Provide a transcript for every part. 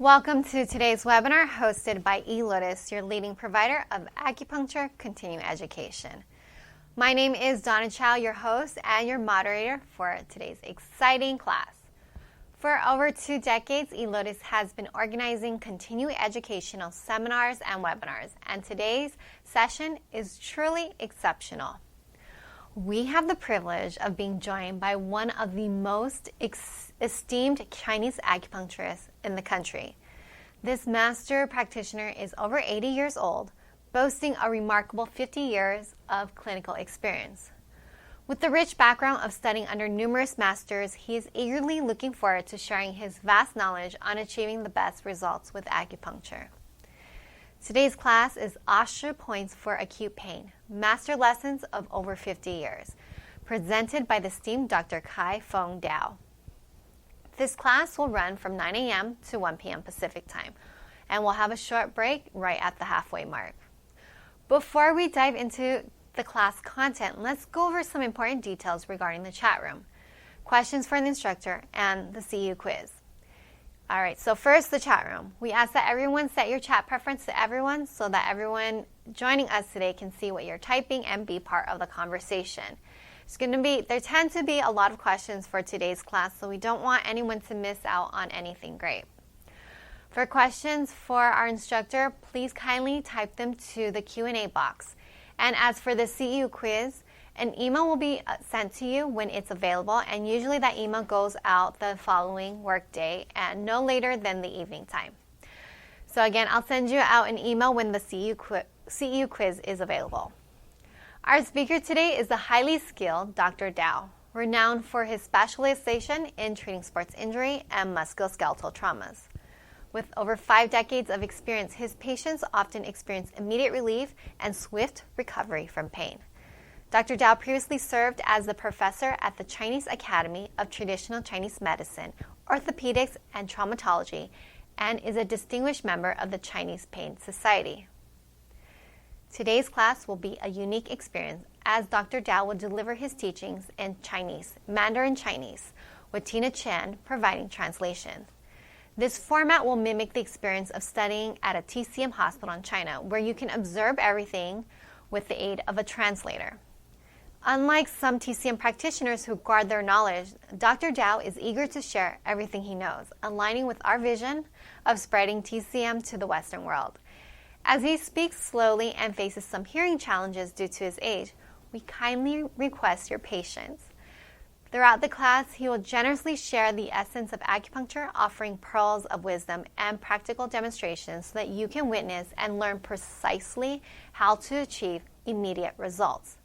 Welcome to today's webinar hosted by eLotus, your leading provider of acupuncture continuing education. My name is Donna Chow, your host and your moderator for today's exciting class. For over 2 decades, eLotus has been organizing continuing educational seminars and webinars, and today's session is truly exceptional. We have the privilege of being joined by one of the most esteemed Chinese acupuncturists in the country. This master practitioner is over 80 years old, boasting a remarkable 50 years of clinical experience. With the rich background of studying under numerous masters, he is eagerly looking forward to sharing his vast knowledge on achieving the best results with acupuncture. Today's class is Ashi Points for Acute Pain, Master Lessons of over 50 years, presented by the esteemed Dr. Kai-Fong Tiu. This class will run from 9 a.m. to 1 p.m. Pacific time, and we'll have a short break right at the halfway mark. Before we dive into the class content, let's go over some important details regarding the chat room, questions for the instructor, and the CEU quiz. All right, so first, the chat room. We ask that everyone set your chat preference to everyone so that everyone joining us today can see what you're typing and be part of the conversation. There tend to be a lot of questions for today's class, so we don't want anyone to miss out on anything great. For questions for our instructor, please kindly type them to the Q&A box. And as for the CEU quiz, an email will be sent to you when it's available, and usually that email goes out the following workday and no later than the evening time. So again, I'll send you out an email when the CEU quiz is available. Our speaker today is the highly skilled Dr. Tiu, renowned for his specialization in treating sports injury and musculoskeletal traumas. With over 5 decades of experience, his patients often experience immediate relief and swift recovery from pain. Dr. Tiu previously served as the professor at the Chinese Academy of Traditional Chinese Medicine, Orthopedics, and Traumatology, and is a distinguished member of the Chinese Pain Society. Today's class will be a unique experience as Dr. Tiu will deliver his teachings in Chinese, Mandarin Chinese, with Tina Chen providing translation. This format will mimic the experience of studying at a TCM hospital in China, where you can observe everything with the aid of a translator. Unlike some TCM practitioners who guard their knowledge, Dr. Tiu is eager to share everything he knows, aligning with our vision of spreading TCM to the Western world. As he speaks slowly and faces some hearing challenges due to his age, we kindly request your patience. Throughout the class, he will generously share the essence of acupuncture, offering pearls of wisdom and practical demonstrations so that you can witness and learn precisely how to achieve immediate results.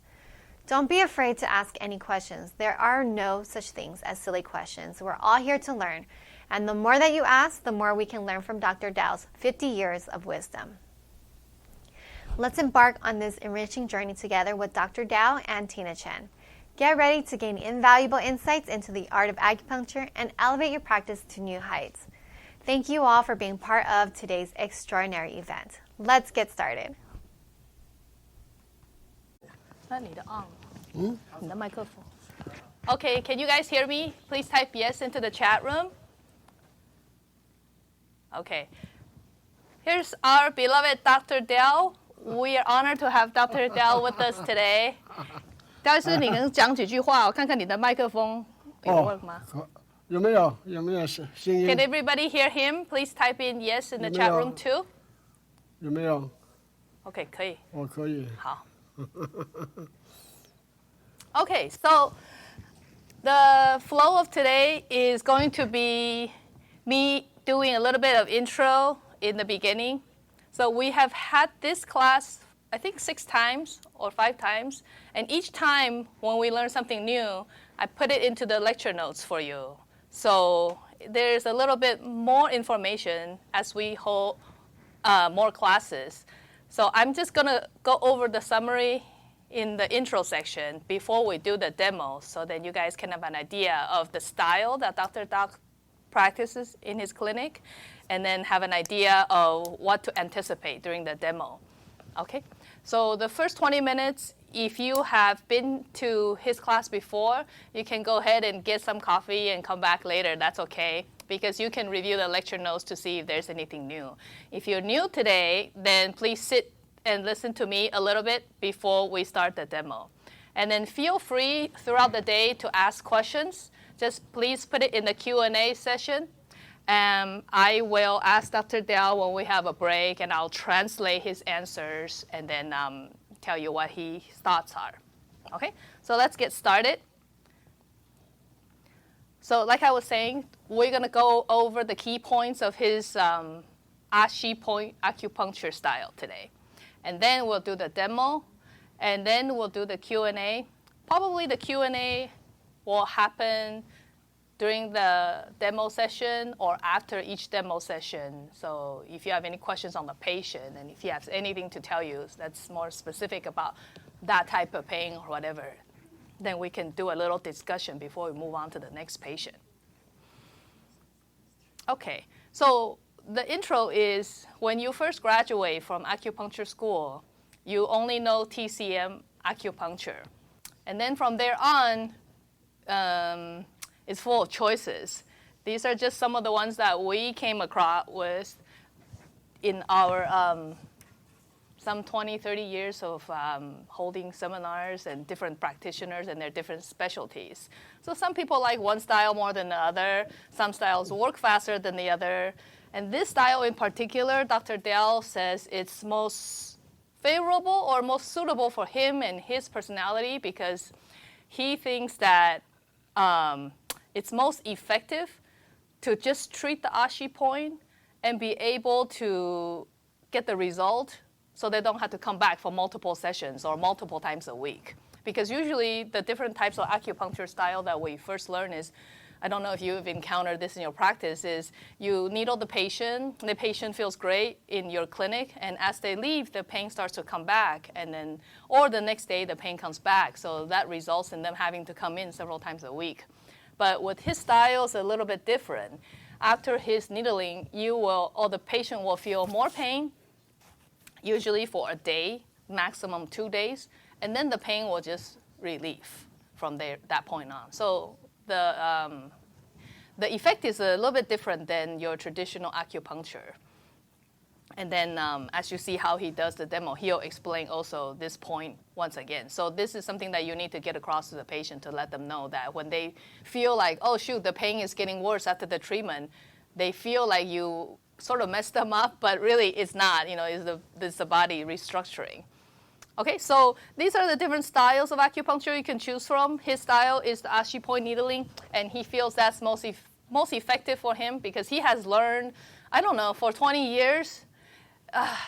Don't be afraid to ask any questions. There are no such things as silly questions. We're all here to learn, and the more that you ask, the more we can learn from Dr. Tiu's 50 years of wisdom. Let's embark on this enriching journey together with Dr. Tiu and Tina Chen. Get ready to gain invaluable insights into the art of acupuncture and elevate your practice to new heights. Thank you all for being part of today's extraordinary event. Let's get started. Okay, can you guys hear me? Please type yes into the chat room. Okay. Here's our beloved Dr. Tiu. We are honored to have Dr. Tiu with us today. 戴老师，你能讲几句话？我看看你的麦克风有 work 吗？有没有声音 Can everybody hear him? Please type in yes in the chat room too. 有没有 OK， 可以。我可以。好。Okay, so the flow of today is going to be me doing a little bit of intro in the beginning. So we have had this class, I think 6 times or 5 times. And each time when we learn something new, I put it into the lecture notes for you. So there's a little bit more information as we hold more classes. So I'm just going to go over the summary in the intro section before we do the demo so that you guys can have an idea of the style that Dr. Tiu practices in his clinic and then have an idea of what to anticipate during the demo. Okay, so the first 20 minutes, if you have been to his class before, you can go ahead and get some coffee and come back later. That's okay. because you can review the lecture notes to see if there's anything new. If you're new today, then please sit and listen to me a little bit before we start the demo. And then feel free throughout the day to ask questions. Just please put it in the Q&A session. I will ask Dr. Dell when we have a break, and I'll translate his answers and then tell you what his thoughts are. Okay, so let's get started. So like I was saying, we're going to go over the key points of his Ashi point acupuncture style today. And then we'll do the demo, and then we'll do the Q&A. Probably the Q&A will happen during the demo session or after each demo session. So if you have any questions on the patient, and if he has anything to tell you that's more specific about that type of pain or whatever, then we can do a little discussion before we move on to the next patient. Okay, so the intro is when you first graduate from acupuncture school, you only know TCM acupuncture. And then from there on, it's full of choices. These are just some of the ones that we came across with in our some 20, 30 years of holding seminars and different practitioners and their different specialties. So some people like one style more than the other. Some styles work faster than the other. And this style in particular, Dr. Dell says it's most favorable or most suitable for him and his personality because he thinks that it's most effective to just treat the Ashi point and be able to get the result so they don't have to come back for multiple sessions or multiple times a week. Because usually the different types of acupuncture style that we first learn is, I don't know if you've encountered this in your practice, is you needle the patient feels great in your clinic, and as they leave, the pain starts to come back, and then, or the next day the pain comes back. So that results in them having to come in several times a week. But with his style, it's a little bit different. After his needling, the patient will feel more pain, usually for a day, maximum 2 days, and then the pain will just relieve from that point on. So the effect is a little bit different than your traditional acupuncture. And then as you see how he does the demo, he'll explain also this point once again. So this is something that you need to get across to the patient to let them know that when they feel like, oh shoot, the pain is getting worse after the treatment, they feel like you sort of messed them up, but really it's not, it's the body restructuring. Okay, so these are the different styles of acupuncture you can choose from. His style is the Ashi point needling, and he feels that's most effective for him because he has learned, I don't know, for 20 years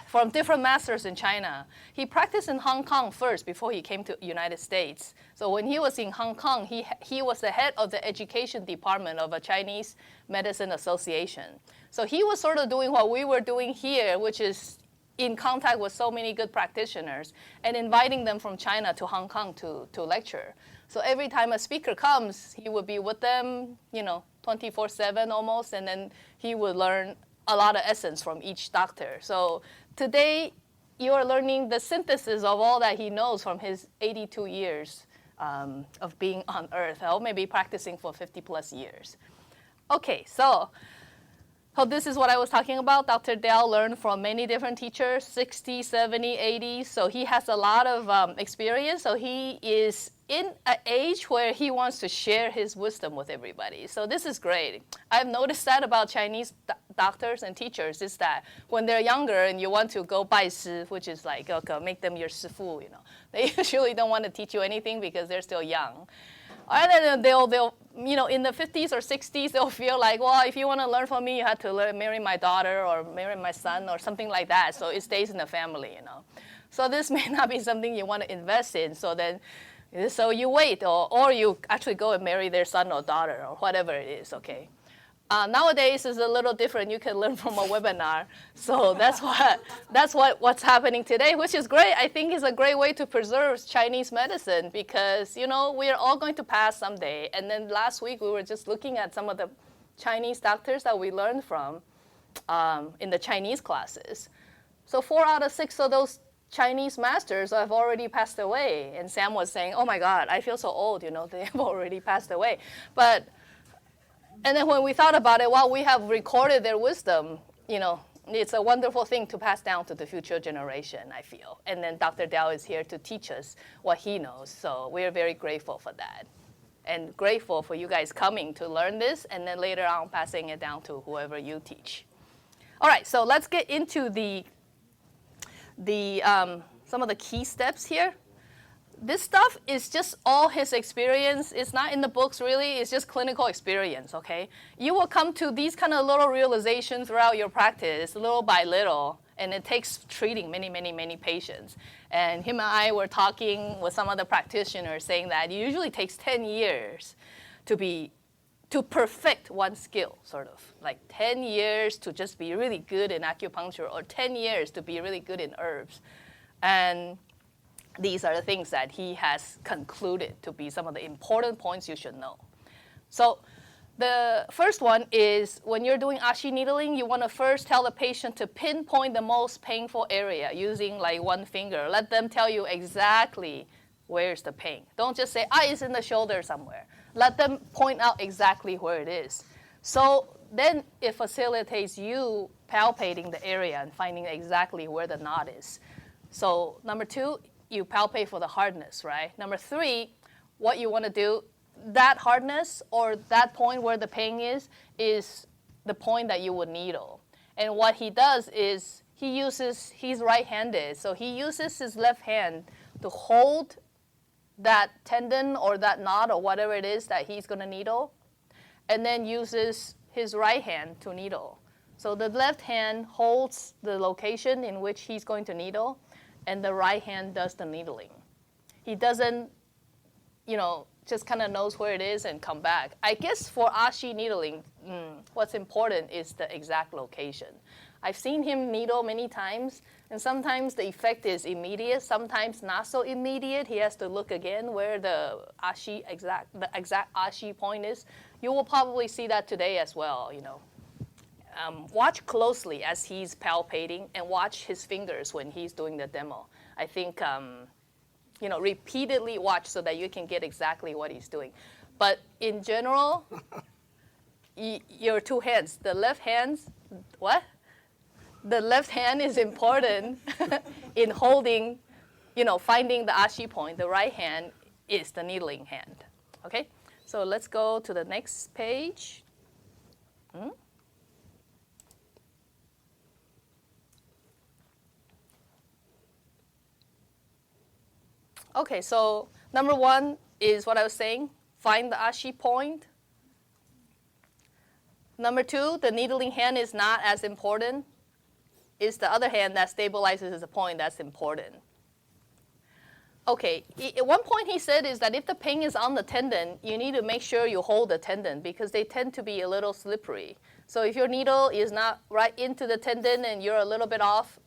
from different masters in China. He practiced in Hong Kong first before he came to the United States. So when he was in Hong Kong, he was the head of the education department of a Chinese Medicine Association. So he was sort of doing what we were doing here, which is in contact with so many good practitioners and inviting them from China to Hong Kong to lecture. So every time a speaker comes, he would be with them, 24/7 almost, and then he would learn a lot of essence from each doctor. So today, you are learning the synthesis of all that he knows from his 82 years of being on Earth, or maybe practicing for 50 plus years. Okay, so this is what I was talking about. Dr. Dell learned from many different teachers, 60, 70, 80. So he has a lot of experience. So he is in an age where he wants to share his wisdom with everybody. So this is great. I've noticed that about Chinese doctors and teachers is that when they're younger and you want to go bai shi, which is like, okay, make them your shifu, they usually don't want to teach you anything because they're still young. And then they'll in the 50s or 60s, they'll feel like, well, if you want to learn from me, you have to marry my daughter or marry my son or something like that. So it stays in the family, So this may not be something you want to invest in. So you wait, or you actually go and marry their son or daughter or whatever it is, okay? Nowadays is a little different. You can learn from a webinar. So that's what's happening today, which is great. I think is a great way to preserve Chinese medicine because, we are all going to pass someday. And then last week, we were just looking at some of the Chinese doctors that we learned from in the Chinese classes. So 4 out of 6 of those Chinese masters have already passed away. And Sam was saying, oh my God, I feel so old, they have already passed away. But And then when we thought about it, well, we have recorded their wisdom, it's a wonderful thing to pass down to the future generation, I feel. And then Dr. Dao is here to teach us what he knows. So we're very grateful for that. And grateful for you guys coming to learn this, and then later on passing it down to whoever you teach. All right, so let's get into some of the key steps here. This stuff is just all his experience. It's not in the books, really. It's just clinical experience, okay? You will come to these kind of little realizations throughout your practice, little by little, and it takes treating many, many, many patients. And him and I were talking with some other practitioners saying that it usually takes 10 years to perfect one skill, sort of. Like 10 years to just be really good in acupuncture, or 10 years to be really good in herbs. And these are the things that he has concluded to be some of the important points you should know. So the first one is when you're doing Ashi needling, you want to first tell the patient to pinpoint the most painful area using like one finger. Let them tell you exactly where's the pain. Don't just say, it's in the shoulder somewhere. Let them point out exactly where it is. So then it facilitates you palpating the area and finding exactly where the knot is. So number 2, you palpate for the hardness, right? Number 3, what you want to do, that hardness or that point where the pain is the point that you would needle. And what he does is he's right-handed, so he uses his left hand to hold that tendon or that knot or whatever it is that he's going to needle, and then uses his right hand to needle. So the left hand holds the location in which he's going to needle, and the right hand does the needling. He doesn't, just kind of knows where it is and come back. I guess for Ashi needling, what's important is the exact location. I've seen him needle many times, and sometimes the effect is immediate, sometimes not so immediate. He has to look again where the exact Ashi point is. You will probably see that today as well, Watch closely as he's palpating, and watch his fingers when he's doing the demo. I think, repeatedly watch so that you can get exactly what he's doing. But in general, your 2 hands, the left hand is important in holding, finding the Ashi point. The right hand is the needling hand, okay? So let's go to the next page. Okay, so number 1 is what I was saying, find the Ashi point. Number 2, the needling hand is not as important. It's the other hand that stabilizes the point that's important. Okay, one point he said is that if the pain is on the tendon, you need to make sure you hold the tendon because they tend to be a little slippery. So if your needle is not right into the tendon and you're a little bit off,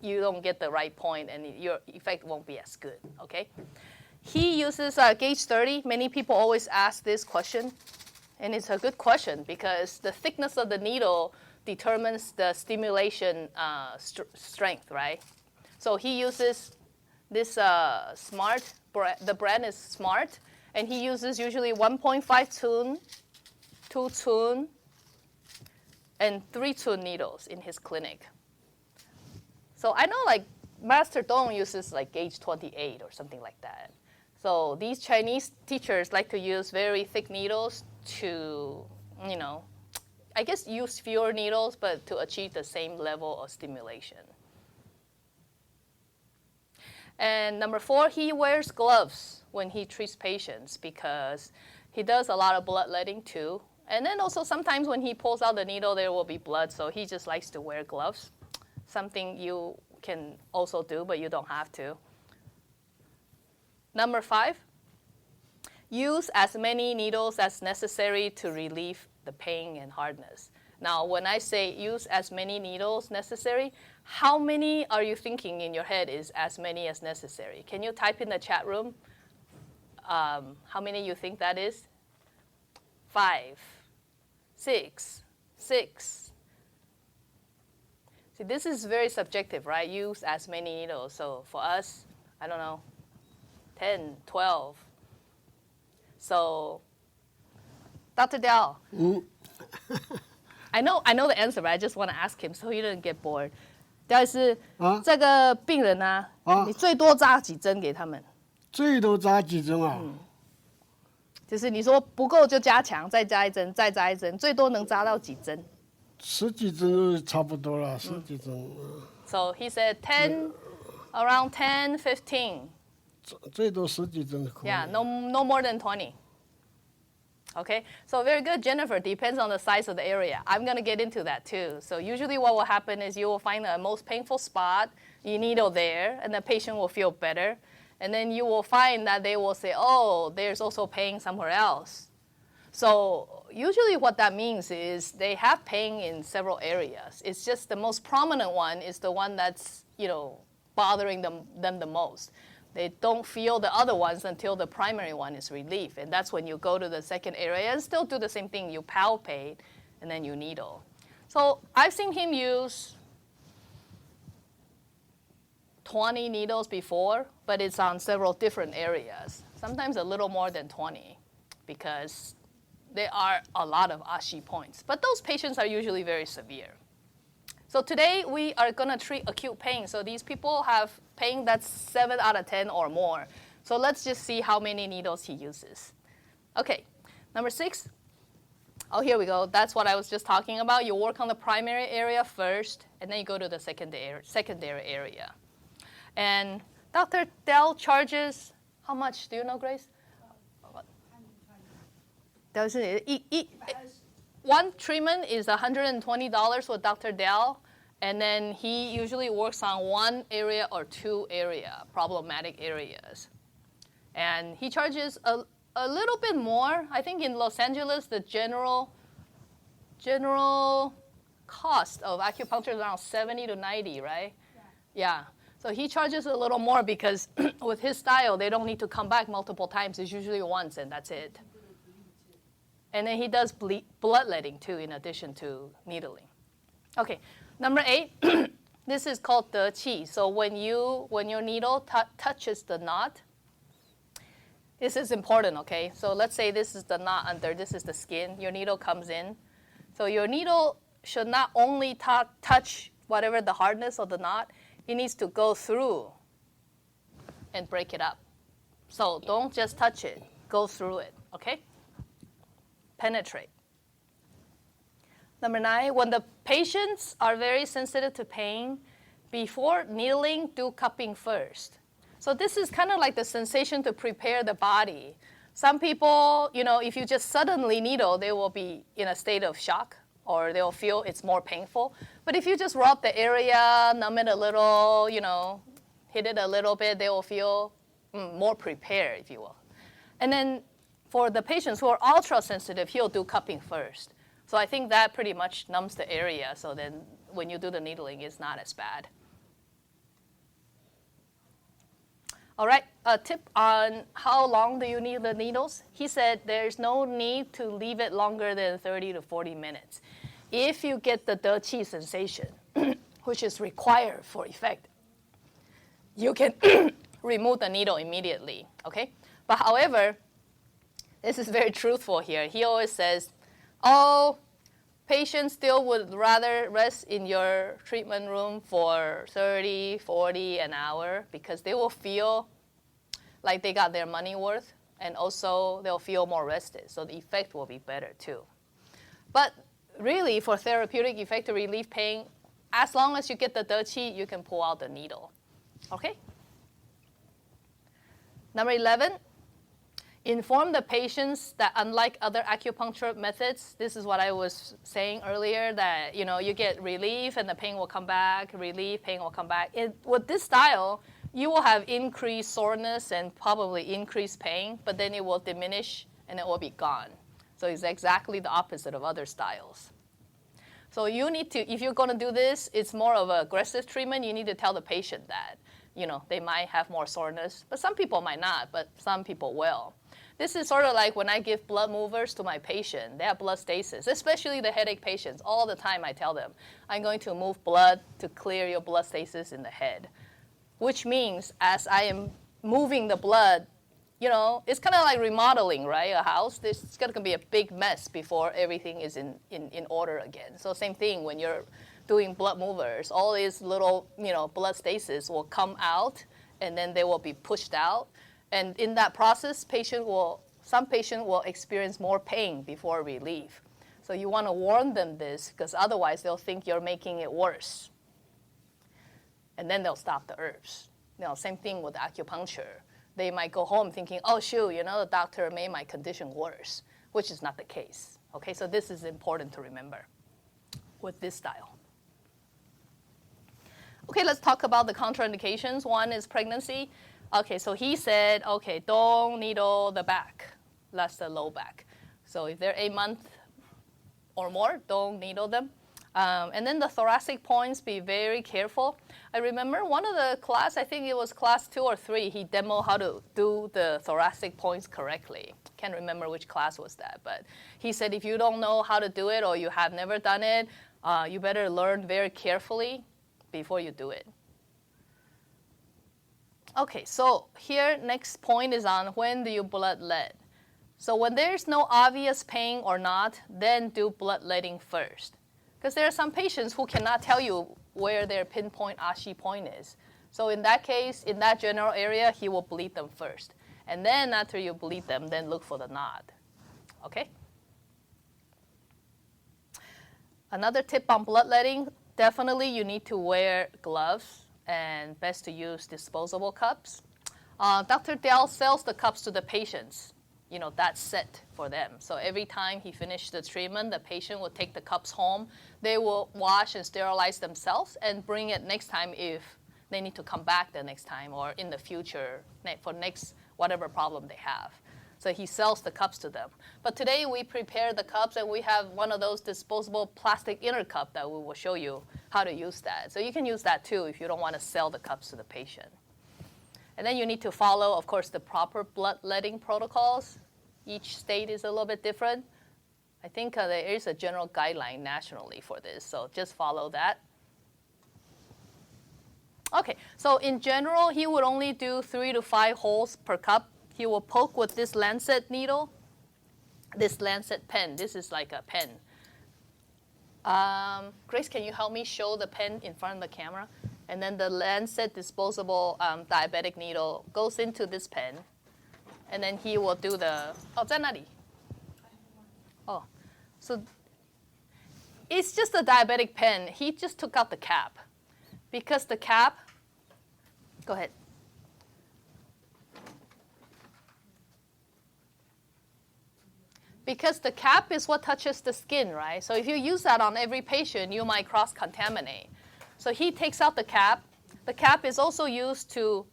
you don't get the right point and your effect won't be as good, okay? He uses gauge 30. Many people always ask this question, and it's a good question because the thickness of the needle determines the stimulation strength, right? So he uses this Smart, the brand is Smart, and he uses usually 1.5 tune, 2 tune, and 3 tune needles in his clinic. So I know like Master Dong uses like gauge 28 or something like that. So these Chinese teachers like to use very thick needles to, I guess use fewer needles, but to achieve the same level of stimulation. And number 4, he wears gloves when he treats patients because he does a lot of bloodletting too. And then also sometimes when he pulls out the needle, there will be blood, so he just likes to wear gloves. Something you can also do, but you don't have to. Number 5, use as many needles as necessary to relieve the pain and hardness. Now, when I say use as many needles necessary, how many are you thinking in your head is as many as necessary? Can you type in the chat room how many you think that is? 5, 6. See, this is very subjective, right? Use as many needles. So for us, I don't know, 10, 12. So Dr. Dell. I know the answer, but I just want to ask him so he doesn't get bored. 但是这个病人呢，你最多扎几针给他们？最多扎几针啊？就是你说不够就加强，再加一针，再扎一针，最多能扎到几针10几针就差不多了，10几针。So he said 10, around 10, 15. 最多10几针可以。Yeah, no more than 20. Okay, so very good, Jennifer. Depends on the size of the area. I'm going to get into that too. So usually what will happen is you will find the most painful spot, you needle there, and the patient will feel better. And then you will find that they will say, oh, there's also pain somewhere else. So usually what that means is they have pain in several areas. It's just the most prominent one is the one that's, bothering them the most. They don't feel the other ones until the primary one is relief. And that's when you go to the second area and still do the same thing. You palpate, and then you needle. So I've seen him use 20 needles before, but it's on several different areas. Sometimes a little more than 20 because there are a lot of Ashi points. But those patients are usually very severe. So today we are going to treat acute pain. So these people have pain that's 7 out of 10 or more. So let's just see how many needles he uses. Okay, number 6. Oh, here we go. That's what I was just talking about. You work on the primary area first, and then you go to the secondary area. And Dr. Dell charges how much? Do you know, Grace? One treatment is $120 with Dr. Dell, and then he usually works on 1 area or 2 problematic areas. And he charges a little bit more. I think in Los Angeles, the general cost of acupuncture is around 70 to 90, right? Yeah. So he charges a little more because with his style, they don't need to come back multiple times. It's usually once, and that's it. And then he does bloodletting too, in addition to needling. Okay, number 8. This is called the qi. So when your needle touches the knot, this is important. Okay, so let's say this is the knot under. This is the skin. Your needle comes in. So your needle should not only touch whatever the hardness of the knot. It needs to go through and break it up. So don't just touch it. Go through it. Okay. Penetrate. Number 9, when the patients are very sensitive to pain, before needling, do cupping first. So this is kind of like the sensation to prepare the body. Some people, if you just suddenly needle, they will be in a state of shock or they'll feel it's more painful. But if you just rub the area, numb it a little, hit it a little bit, they will feel more prepared, if you will. And then for the patients who are ultra sensitive, he'll do cupping first. So I think that pretty much numbs the area. So then when you do the needling, it's not as bad. All right, a tip on how long do you need the needles? He said there's no need to leave it longer than 30 to 40 minutes. If you get the de qi sensation, which is required for effect, you can remove the needle immediately, okay? But however, this is very truthful here. He always says, patients still would rather rest in your treatment room for 30, 40 an hour because they will feel like they got their money worth, and also they'll feel more rested, so the effect will be better too. But really, for therapeutic effect to relieve pain, as long as you get the de qi, you can pull out the needle. Okay? Number 11. Inform the patients that unlike other acupuncture methods, this is what I was saying earlier, that you get relief and the pain will come back, relief, pain will come back. With this style, you will have increased soreness and probably increased pain, but then it will diminish and it will be gone. So it's exactly the opposite of other styles. So you need to, if you're going to do this, it's more of an aggressive treatment. You need to tell the patient that, they might have more soreness, but some people might not, but some people will. This is sort of like when I give blood movers to my patient. They have blood stasis, especially the headache patients. All the time I tell them, I'm going to move blood to clear your blood stasis in the head, which means as I am moving the blood it's kind of like remodeling, right? A house, there's going to be a big mess before everything is in order again. So same thing when you're doing blood movers, all these little, blood stasis will come out and then they will be pushed out. And in that process, some patient will experience more pain before relief. So you want to warn them this because otherwise they'll think you're making it worse. And then they'll stop the herbs. Same thing with acupuncture. They might go home thinking, oh, shoot, the doctor made my condition worse, which is not the case. Okay, so this is important to remember with this style. Okay, let's talk about the contraindications. One is pregnancy. Okay, so he said, okay, don't needle the back. That's the low back. So if they're 8 months or more, don't needle them. And then the thoracic points, be very careful. I remember one of the class, I think it was class 2 or 3, he demoed how to do the thoracic points correctly. Can't remember which class was that, but he said if you don't know how to do it or you have never done it, you better learn very carefully before you do it. Okay, so here next point is on when do you bloodlet. So when there's no obvious pain or not, then do bloodletting first. Because there are some patients who cannot tell you where their pinpoint Ashi point is. So in that case, in that general area, he will bleed them first. And then after you bleed them, then look for the nod. Okay? Another tip on bloodletting, definitely you need to wear gloves and best to use disposable cups. Dr. Dell sells the cups to the patients. That's set for them. So every time he finished the treatment, the patient will take the cups home. They will wash and sterilize themselves and bring it next time if they need to come back the next time or in the future for next whatever problem they have. So he sells the cups to them. But today we prepare the cups and we have one of those disposable plastic inner cup that we will show you how to use that. So you can use that too if you don't want to sell the cups to the patient. And then you need to follow, of course, the proper bloodletting protocols. Each state is a little bit different. I think there is a general guideline nationally for this, so just follow that. Okay, so in general, he would only do 3 to 5 holes per cup. He will poke with this lancet needle, this lancet pen. This is like a pen. Grace, can you help me show the pen in front of the camera? And then the lancet disposable diabetic needle goes into this pen. And then he will do the, 在那里? Oh, so it's just a diabetic pen. He just took out the cap. Because the cap, go ahead. Because the cap is what touches the skin, right? So if you use that on every patient, you might cross-contaminate. So he takes out the cap. The cap is also used to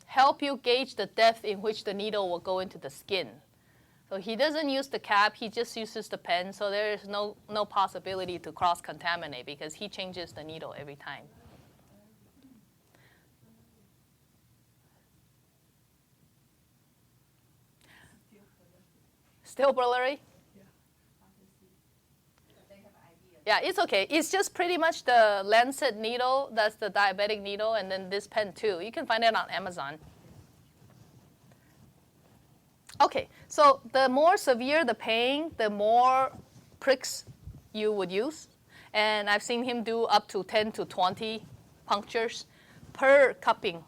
help you gauge the depth in which the needle will go into the skin. So he doesn't use the cap, he just uses the pen, so there is no possibility to cross-contaminate because he changes the needle every time. Still blurry? Yeah, it's okay. It's just pretty much the lancet needle, that's the diabetic needle, and then this pen too. You can find it on Amazon. Okay, so the more severe the pain, the more pricks you would use. And I've seen him do up to 10 to 20 punctures per cupping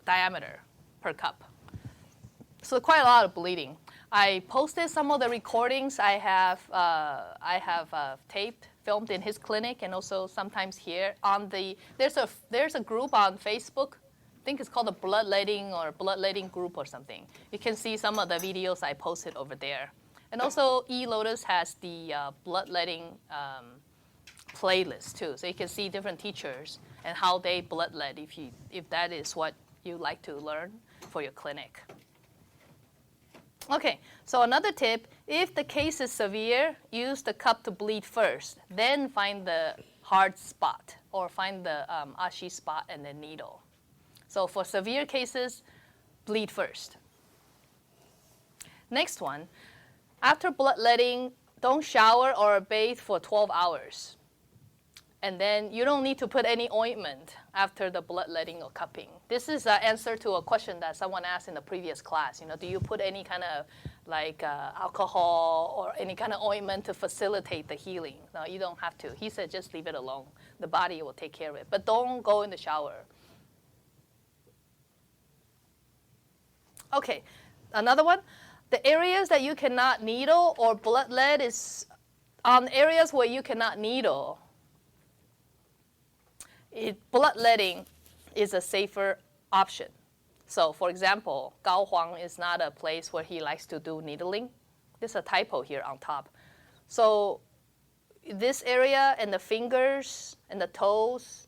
diameter per cup. So quite a lot of bleeding. I posted some of the recordings I have taped, filmed in his clinic, and also sometimes here on the. There's a group on Facebook. I think it's called the bloodletting or bloodletting group or something. You can see some of the videos I posted over there, and also eLotus has the bloodletting playlist too, so you can see different teachers and how they bloodlet if that is what you like to learn for your clinic. Okay, so another tip, if the case is severe, use the cup to bleed first, then find the hard spot or find the Ashi spot and the needle. So for severe cases, bleed first. Next one, after bloodletting, don't shower or bathe for 12 hours. And then you don't need to put any ointment after the bloodletting or cupping. This is an answer to a question that someone asked in the previous class. Do you put any kind of like alcohol or any kind of ointment to facilitate the healing? No, you don't have to. He said just leave it alone. The body will take care of it. But don't go in the shower. Okay, another one. The areas that you cannot needle or bloodlet is on areas where you cannot needle. Bloodletting is a safer option. So, for example, Gao Huang is not a place where he likes to do needling. There's a typo here on top. So, this area and the fingers and the toes,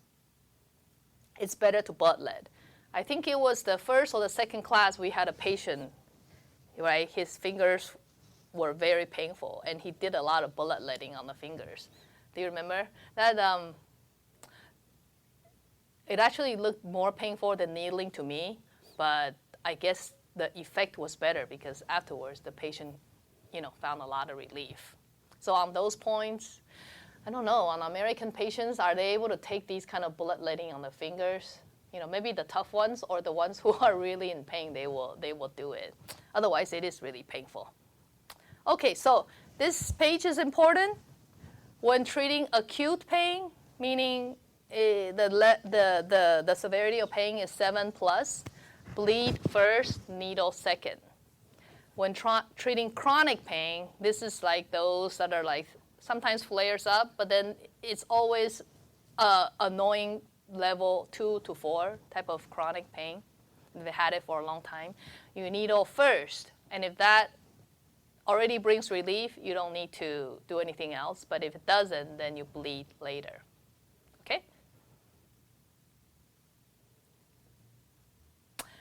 it's better to bloodlet. I think it was the first or the second class we had a patient, right? His fingers were very painful, and he did a lot of bloodletting on the fingers. Do you remember that? It actually looked more painful than needling to me, but I guess the effect was better because afterwards the patient, found a lot of relief. So on those points, I don't know, on American patients, are they able to take these kind of bloodletting on the fingers? Maybe the tough ones or the ones who are really in pain, they will do it. Otherwise, it is really painful. Okay, so this page is important when treating acute pain, meaning the severity of pain is 7+. Bleed first, needle second. When treating chronic pain, this is like those that are like sometimes flares up, but then it's always annoying level 2 to 4 type of chronic pain. They had it for a long time. You needle first, and if that already brings relief, you don't need to do anything else. But if it doesn't, then you bleed later. Okay?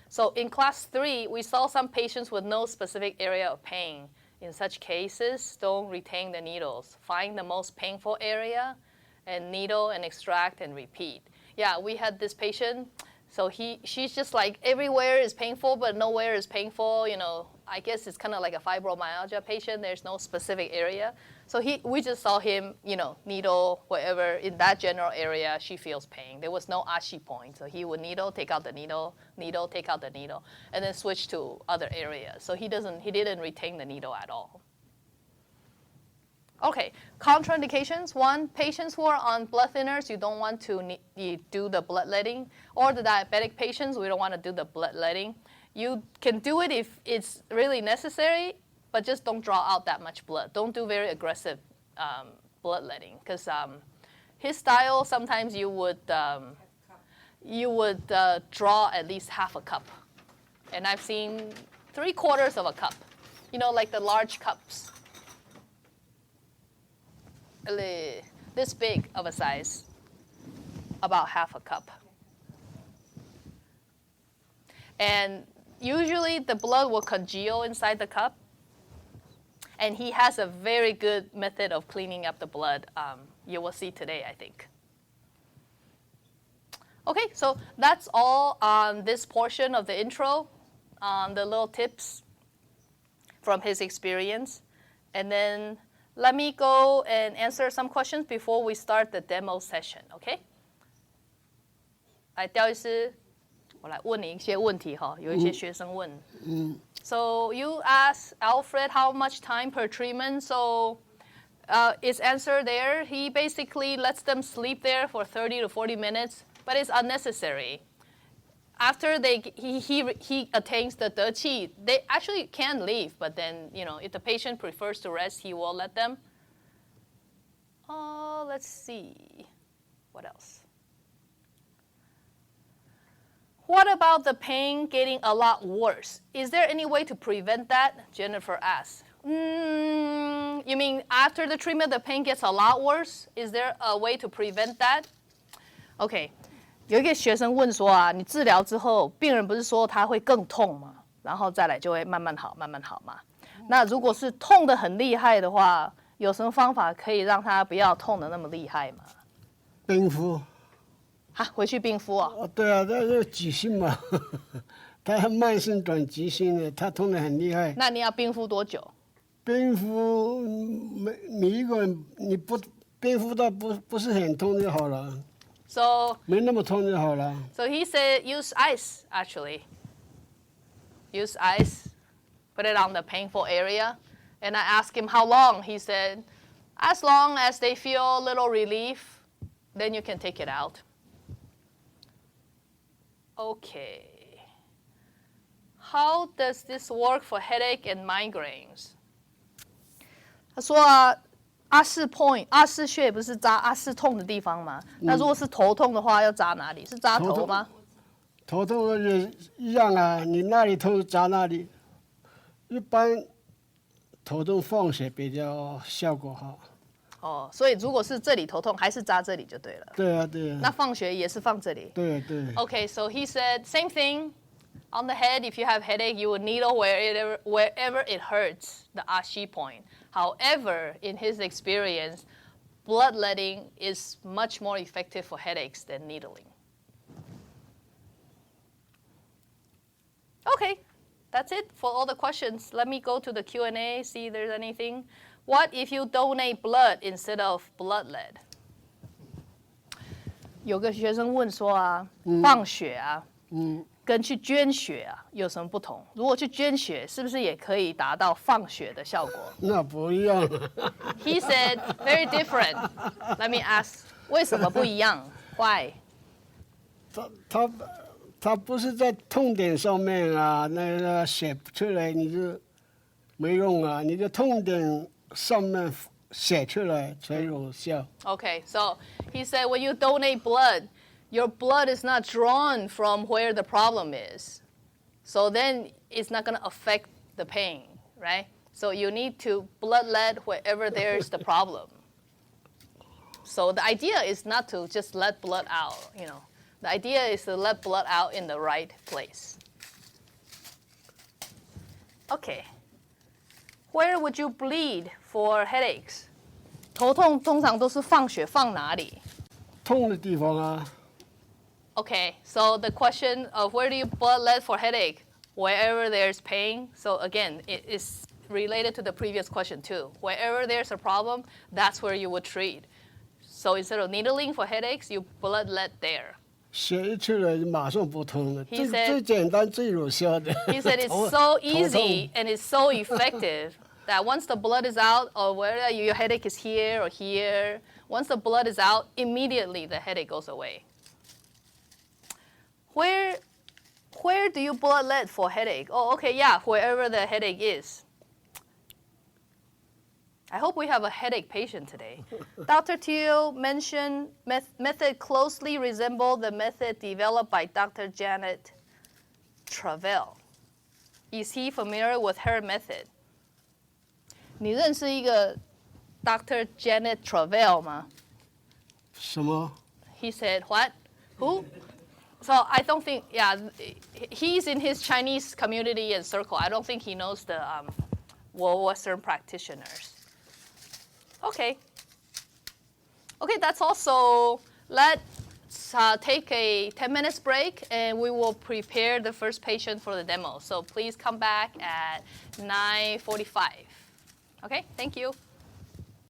So in class 3, we saw some patients with no specific area of pain. In such cases, don't retain the needles. Find the most painful area and needle and extract and repeat. Yeah, we had this patient. So she's just like everywhere is painful, but nowhere is painful. I guess it's kind of like a fibromyalgia patient. There's no specific area. So we just saw him, needle wherever in that general area she feels pain. There was no Ashi point. So he would needle, take out the needle, needle, take out the needle, and then switch to other areas. So he didn't retain the needle at all. Okay, contraindications. 1, patients who are on blood thinners, you don't want to do the bloodletting. Or the diabetic patients, we don't want to do the bloodletting. You can do it if it's really necessary, but just don't draw out that much blood. Don't do very aggressive bloodletting, because his style, sometimes you would draw at least half a cup. And I've seen 3/4 of a cup, like the large cups. This big of a size, about half a cup. And usually the blood will congeal inside the cup. And he has a very good method of cleaning up the blood. You will see today, I think. Okay, so that's all on this portion of the intro, the little tips from his experience. And then let me go and answer some questions before we start the demo session, okay? 来，刁医师，我来问你一些问题哈，有一些学生问。So you asked Alfred how much time per treatment. So it's answer there. He basically lets them sleep there for 30 to 40 minutes, but it's unnecessary. After he attains the 得气, they actually can leave, but then, if the patient prefers to rest, he will let them. Let's see. What else? What about the pain getting a lot worse? Is there any way to prevent that? Jennifer asks. You mean after the treatment, the pain gets a lot worse? Is there a way to prevent that? Okay. 有一个学生问说啊，你治疗之后，病人不是说他会更痛吗？然后再来就会慢慢好，慢慢好嘛。那如果是痛得很厉害的话，有什么方法可以让他不要痛得那么厉害吗？冰敷。回去冰敷啊？对啊，这是急性嘛，他慢性转急性的，他痛得很厉害。那你要冰敷多久？冰敷每一个人你不冰敷到不是很痛就好了， So 没那么痛就好了。 So he said use ice, actually. Use ice, put it on the painful area. And I asked him how long. He said, as long as they feel a little relief, then you can take it out. Okay. How does this work for headache and migraines? 他说啊，阿是 point， 阿是穴不是扎阿是痛的地方吗？那如果是头痛的话，要扎哪里？是扎头吗？头痛也一样啊，你那里痛扎那里。一般头痛放血比较效果好。哦，所以如果是这里头痛，还是扎这里就对了。对啊，对啊。那放血也是放这里。对对。Okay, so he said same thing. On the head, if you have headache, you would needle wherever it hurts, the Ashi point. However, in his experience, bloodletting is much more effective for headaches than needling. Okay, that's it for all the questions. Let me go to the Q&A, see if there's anything. What if you donate blood instead of bloodlet? 有个学生问说啊，放血啊，跟去捐血啊有什么不同？如果去捐血，是不是也可以达到放血的效果？那不一样。He said very different. Let me ask, 为什么不一样 ？Why? 他不是在痛点上面啊，那个血出来你就没用啊，你的痛点上面血出来才有效。Okay, so he said when you donate blood, your blood is not drawn from where the problem is. So then it's not going to affect the pain, right? So you need to bloodlet wherever there's the problem. So the idea is not to just let blood out, you know. The idea is to let blood out in the right place. Okay. Where would you bleed for headaches? 头痛通常都是放血放哪里？痛的地方啊。Okay, so the question of where do you bloodlet for headache? Wherever there's pain. So again, it is related to the previous question too. Wherever there's a problem, that's where you would treat. So instead of needling for headaches, you bloodlet there. 血一出来马上不痛了， He said, 最简单最有效的。He said it's so easy and it's so effective that once the blood is out, or whether your headache is here or here, once the blood is out, immediately the headache goes away. Where do you bloodlet for headache? Oh, okay, yeah, wherever the headache is. I hope we have a headache patient today. Dr. Tiu mentioned method closely resemble the method developed by Dr. Janet Travell. Is he familiar with her method? 你认识一个 Dr. Janet Travell 吗？什么？ He said, what? Who? So I don't think, yeah, he's in his Chinese community and circle. I don't think he knows the Western practitioners. Okay. Okay, that's all. So let's take a 10 minutes break and we will prepare the first patient for the demo. So please come back at 9:45. Okay, thank you.